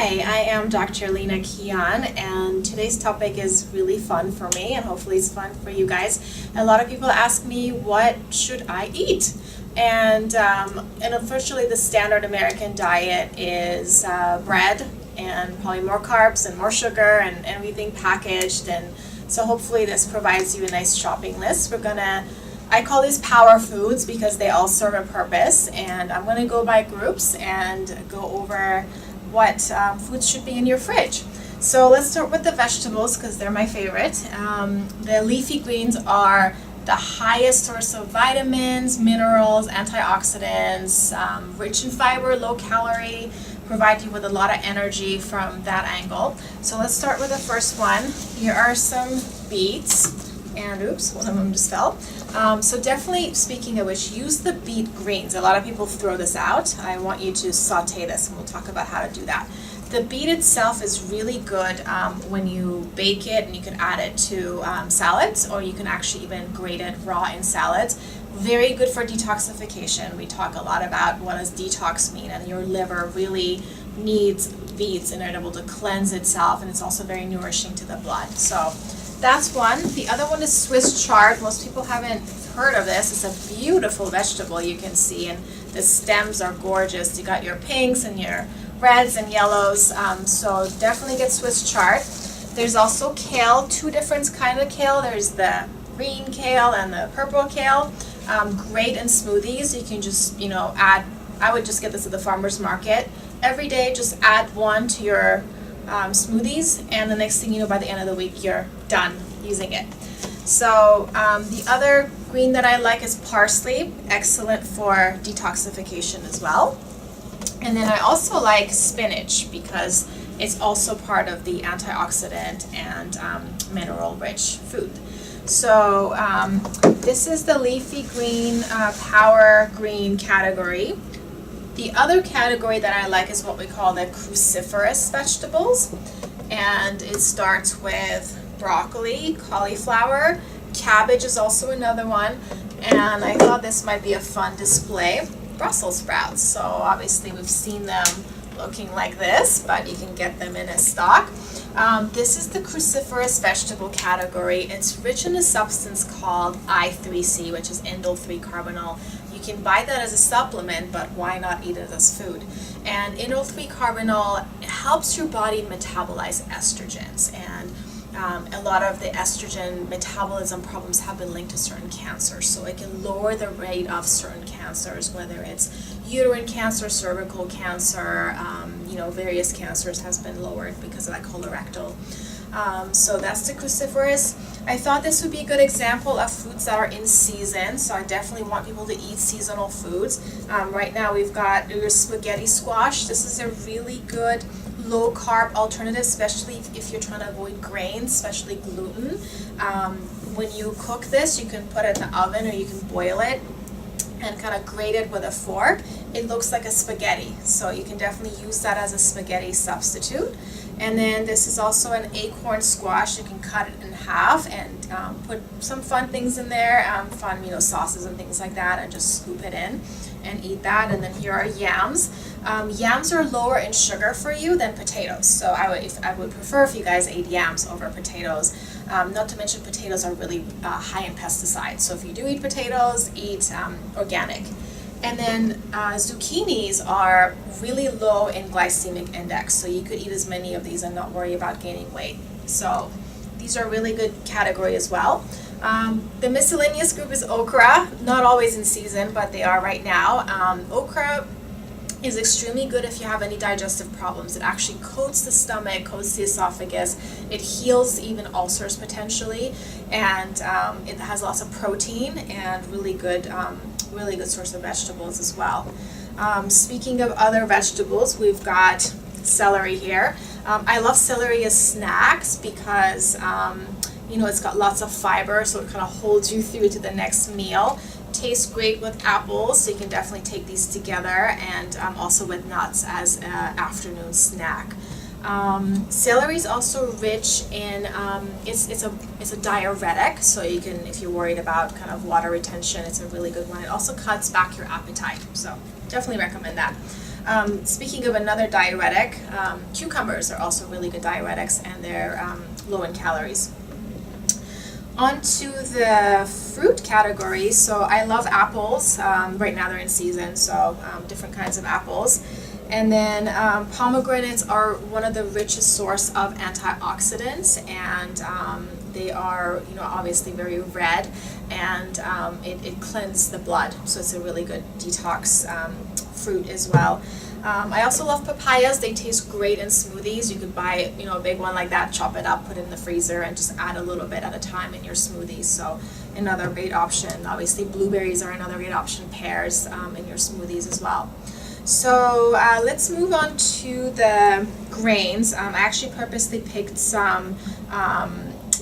Hi, I am Dr. Lena Kian, and today's topic is really fun for me, and hopefully it's fun for you guys. A lot of people ask me, what should I eat? And unfortunately, the standard American diet is bread and probably more carbs and more sugar and everything packaged. And so hopefully this provides you a nice shopping list. I call these power foods because they all serve a purpose, and I'm going to go by groups and go over what foods should be in your fridge. So let's start with the vegetables because they're my favorite. The leafy greens are the highest source of vitamins, minerals, antioxidants, rich in fiber, low calorie, provide you with a lot of energy from that angle. So let's start with the first one. Here are some beets. And oops, one of them just fell. So definitely, speaking of which, use the beet greens. A lot of people throw this out. I want you to saute this, and we'll talk about how to do that. The beet itself is really good when you bake it, and you can add it to salads, or you can actually even grate it raw in salads. Very good for detoxification. We talk a lot about what does detox mean, and your liver really needs beets in order to cleanse itself, and it's also very nourishing to the blood. So that's one. The other one is Swiss chard. Most people haven't heard of this. It's a beautiful vegetable, you can see, and the stems are gorgeous. You got your pinks and your reds and yellows, so definitely get Swiss chard. There's also kale, two different kind of kale. There's the green kale and the purple kale. Great in smoothies. You can just, add, I would just get this at the farmer's market. Every day, just add one to your smoothies, and the next thing you know, by the end of the week, you're done using it. So the other green that I like is parsley, excellent for detoxification as well. And then I also like spinach because it's also part of the antioxidant and mineral-rich food. So this is the leafy green, power green category. The other category that I like is what we call the cruciferous vegetables, and it starts with broccoli, cauliflower, cabbage is also another one, and I thought this might be a fun display. Brussels sprouts, so obviously we've seen them looking like this, but you can get them in a stock. This is the cruciferous vegetable category. It's rich in a substance called I3C, which is indole 3-carbinol. You can buy that as a supplement, but why not eat it as food? And indole 3-carbinol helps your body metabolize estrogens, and a lot of the estrogen metabolism problems have been linked to certain cancers. So it can lower the rate of certain cancers, whether it's uterine cancer, cervical cancer, various cancers has been lowered because of that colorectal. So that's the cruciferous. I thought this would be a good example of foods that are in season, so I definitely want people to eat seasonal foods. Right now we've got your spaghetti squash. This is a really good low carb alternative, especially if you're trying to avoid grains, especially gluten. When you cook this, you can put it in the oven or you can boil it and kind of grate it with a fork. It looks like a spaghetti, so you can definitely use that as a spaghetti substitute. And then this is also an acorn squash. You can cut it in half and put some fun things in there, fun sauces and things like that, and just scoop it in and eat that. And then here are yams. Yams are lower in sugar for you than potatoes, so I would prefer if you guys ate yams over potatoes. Not to mention potatoes are really high in pesticides, so if you do eat potatoes, eat organic. And then zucchinis are really low in glycemic index, so you could eat as many of these and not worry about gaining weight. So these are a really good category as well. The miscellaneous group is okra, not always in season, but they are right now. Okra is extremely good if you have any digestive problems. It actually coats the stomach, coats the esophagus. It heals even ulcers potentially, and it has lots of protein and really good source of vegetables as well. Speaking of other vegetables, we've got celery here. I love celery as snacks because it's got lots of fiber, so it kind of holds you through to the next meal. Tastes great with apples, so you can definitely take these together, and also with nuts as an afternoon snack. Celery is also rich in it's a diuretic, so you can, if you're worried about kind of water retention, it's a really good one. It also cuts back your appetite, so definitely recommend that. Speaking of another diuretic, cucumbers are also really good diuretics, and they're low in calories. On to the fruit category. So I love apples. Right now they're in season, so different kinds of apples. And then pomegranates are one of the richest source of antioxidants, and they are, obviously very red, and it cleanses the blood, so it's a really good detox fruit as well. I also love papayas. They taste great in smoothies. You could buy, a big one like that, chop it up, put it in the freezer, and just add a little bit at a time in your smoothies. So another great option. Obviously, blueberries are another great option. Pears in your smoothies as well. So let's move on to the grains. I actually purposely picked some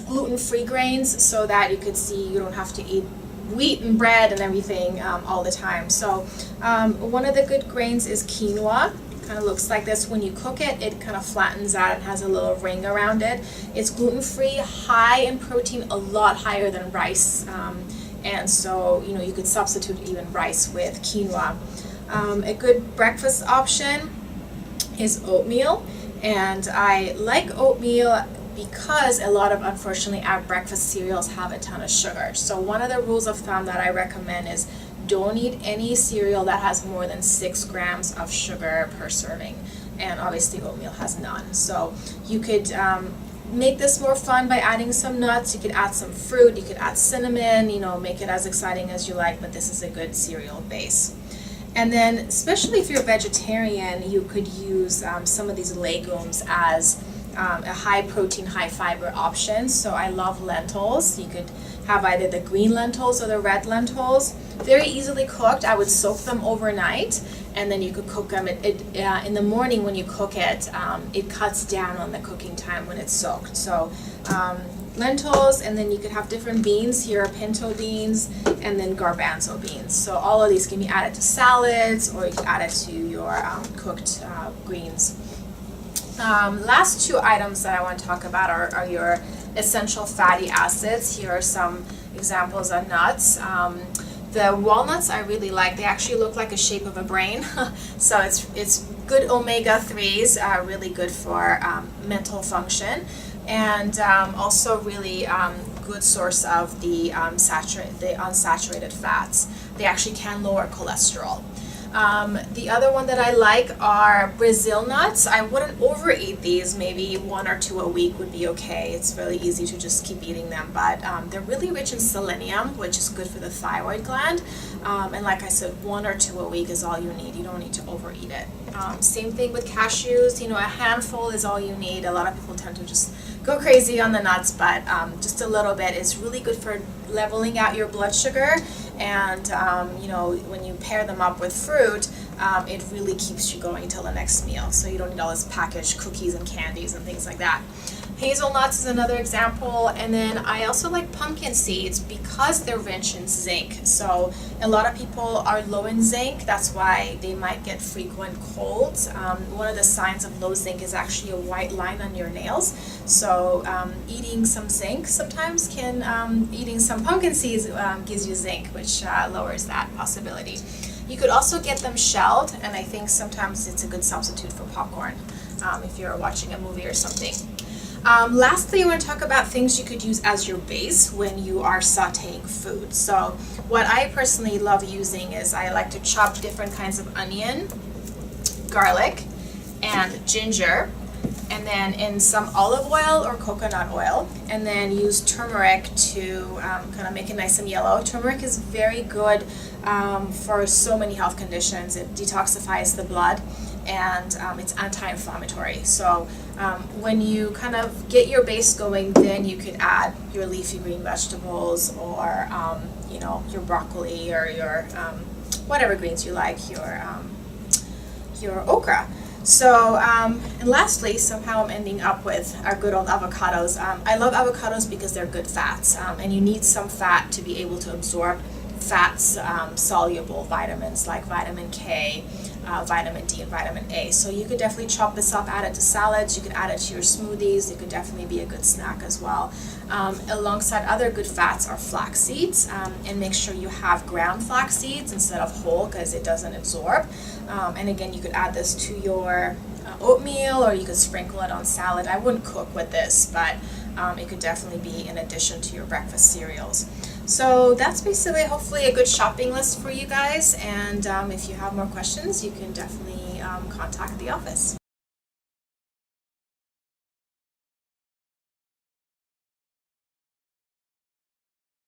gluten-free grains so that you could see you don't have to eat wheat and bread and everything all the time. So one of the good grains is quinoa. Kind of looks like this. When you cook it, it kind of flattens out and has a little ring around it. It's gluten-free, high in protein, a lot higher than rice, and so you could substitute even rice with quinoa. A good breakfast option is oatmeal, and I like oatmeal because a lot of, unfortunately, our breakfast cereals have a ton of sugar. So one of the rules of thumb that I recommend is don't eat any cereal that has more than 6 grams of sugar per serving, and obviously oatmeal has none. So you could make this more fun by adding some nuts. You could add some fruit, you could add cinnamon, make it as exciting as you like, but this is a good cereal base. And then, especially if you're a vegetarian, you could use some of these legumes as a high protein, high fiber option. So I love lentils. You could have either the green lentils or the red lentils. Very easily cooked. I would soak them overnight, and then you could cook them. In the morning when you cook it, it cuts down on the cooking time when it's soaked. So lentils, and then you could have different beans. Here are pinto beans and then garbanzo beans. So all of these can be added to salads, or you can add it to your cooked greens. Last two items that I want to talk about are your essential fatty acids. Here are some examples of nuts. The walnuts I really like. They actually look like a shape of a brain, so it's good omega-3s, really good for mental function, and also really good source of the unsaturated fats. They actually can lower cholesterol. The other one that I like are Brazil nuts. I wouldn't overeat these. Maybe 1 or 2 a week would be okay. It's really easy to just keep eating them, but they're really rich in selenium, which is good for the thyroid gland. And like I said, 1 or 2 a week is all you need. You don't need to overeat it. Same thing with cashews. A handful is all you need. A lot of people tend to just go crazy on the nuts, but just a little bit is really good for leveling out your blood sugar. And when you pair them up with fruit, it really keeps you going until the next meal. So you don't need all this packaged cookies and candies and things like that. Hazelnuts is another example, and then I also like pumpkin seeds because they're rich in zinc. So a lot of people are low in zinc. That's why they might get frequent colds. One of the signs of low zinc is actually a white line on your nails. So eating some zinc sometimes eating some pumpkin seeds gives you zinc, which lowers that possibility. You could also get them shelled, and I think sometimes it's a good substitute for popcorn if you're watching a movie or something. Lastly, I want to talk about things you could use as your base when you are sauteing food. So what I personally love using is I like to chop different kinds of onion, garlic, and ginger, and then in some olive oil or coconut oil, and then use turmeric to kind of make it nice and yellow. Turmeric is very good for so many health conditions. It detoxifies the blood, and it's anti-inflammatory. So when you kind of get your base going, then you could add your leafy green vegetables, or your broccoli, or your whatever greens you like, your okra. So and lastly, somehow I'm ending up with our good old avocados. I love avocados because they're good fats, and you need some fat to be able to absorb fats, soluble vitamins like vitamin K, vitamin D and vitamin A. So you could definitely chop this up, add it to salads, you could add it to your smoothies, it could definitely be a good snack as well. Alongside other good fats are flax seeds, and make sure you have ground flax seeds instead of whole because it doesn't absorb. And again, you could add this to your oatmeal, or you could sprinkle it on salad. I wouldn't cook with this, but it could definitely be in addition to your breakfast cereals. So that's basically hopefully a good shopping list for you guys, and if you have more questions, you can definitely contact the office.